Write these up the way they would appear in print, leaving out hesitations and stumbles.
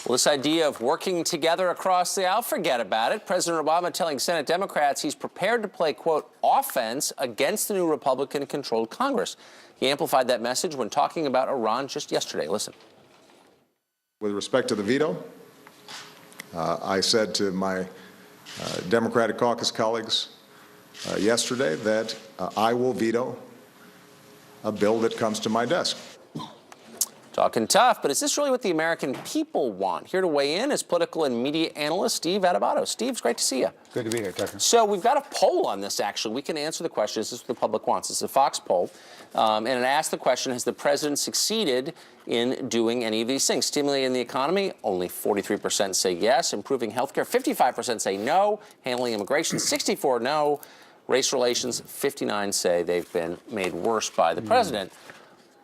Well, this idea of working together across the aisle, forget about it. President Obama telling Senate Democrats he's prepared to play, quote, offense against the new Republican-controlled Congress. He amplified that message when talking about Iran just yesterday. Listen. With respect to the veto, I said to my Democratic caucus colleagues yesterday that I will veto a bill that comes to my desk. Talking tough, but is this really what the American people want? Here to weigh in is political and media analyst Steve Adubato. Steve, it's great to see you. Good to be here, Tucker. So we've got a poll on this, actually. We can answer the question. This is what the public wants. It's a Fox poll. And it asks the question, has the president succeeded in doing any of these things? Stimulating the economy, only 43% say yes. Improving health care, 55% say no. Handling immigration, 64% no. Race relations, 59% say they've been made worse by the president.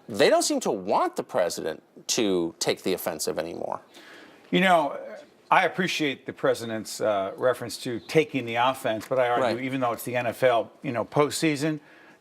They don't seem to want the president to take the offensive anymore. You know, I appreciate the president's reference to taking the offense, but I argue, even though it's the NFL, postseason,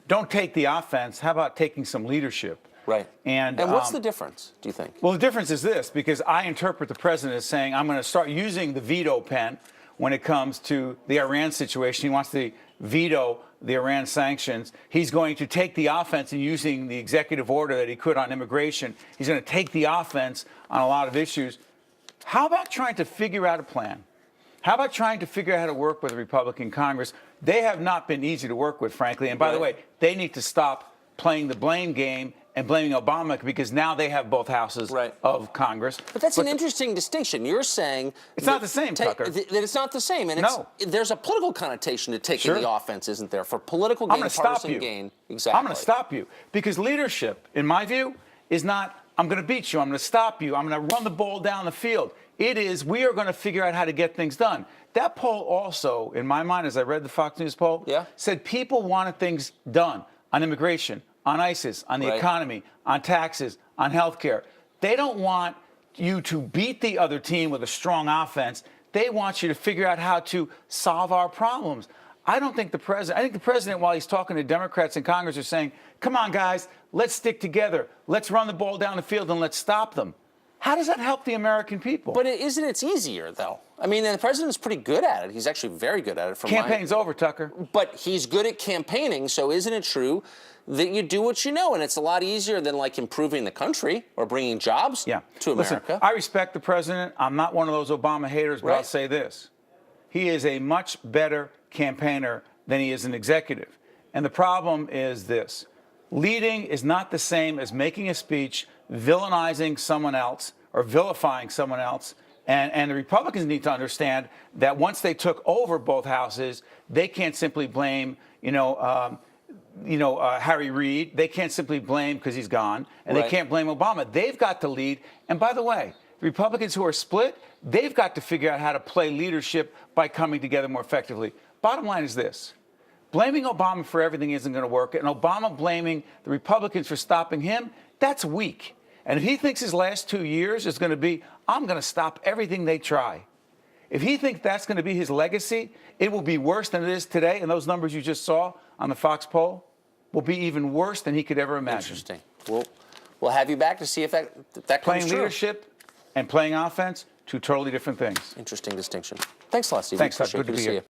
don't take the offense. How about taking some leadership? Right. And what's the difference, do you think? Well, the difference is this, because I interpret the president as saying, I'm going to start using the veto pen when it comes to the Iran situation. He wants to veto the Iran sanctions. He's going to take the offense and using the executive order that he could on immigration. He's going to take the offense on a lot of issues. How about trying to figure out a plan? How about trying to figure out how to work with the Republican Congress? They have not been easy to work with, frankly. And by the way, they need to stop playing the blame game and blaming Obama, because now they have both houses of Congress. But that's an interesting distinction. You're saying it's not the same, Tucker. That it's not the same, and there's a political connotation to taking the offense, isn't there? For political gain, partisan gain. Exactly. I'm going to stop you, because leadership, in my view, is not I'm going to beat you, I'm going to stop you, I'm going to run the ball down the field. It is we are going to figure out how to get things done. That poll also, in my mind, as I read the Fox News poll, said people wanted things done on immigration, on ISIS, on the economy, on taxes, on health care. They don't want you to beat the other team with a strong offense. They want you to figure out how to solve our problems. I think the president, while he's talking to Democrats in Congress, are saying, come on, guys, let's stick together. Let's run the ball down the field and let's stop them. How does that help the American people? But isn't it easier, though? I mean, the president's pretty good at it. He's actually very good at it. Campaign's over, Tucker. But he's good at campaigning, so isn't it true that you do what you know, and it's a lot easier than, like, improving the country or bringing jobs to America? Listen, I respect the president. I'm not one of those Obama haters, but I'll say this. He is a much better campaigner than he is an executive. And the problem is this. Leading is not the same as making a speech, villainizing someone else or vilifying someone else. And the Republicans need to understand that once they took over both houses, they can't simply blame, Harry Reid. They can't simply blame because he's gone, and they can't blame Obama. They've got to lead. And by the way, Republicans who are split, they've got to figure out how to play leadership by coming together more effectively. Bottom line is this. Blaming Obama for everything isn't going to work, and Obama blaming the Republicans for stopping him, that's weak. And if he thinks his last 2 years is going to be, I'm going to stop everything they try. If he thinks that's going to be his legacy, it will be worse than it is today. And those numbers you just saw on the Fox poll will be even worse than he could ever imagine. Interesting. We'll have you back to see if that comes Playing true. Leadership and playing offense, two totally different things. Interesting distinction. Thanks a lot, Steve. Thanks, Good to be here.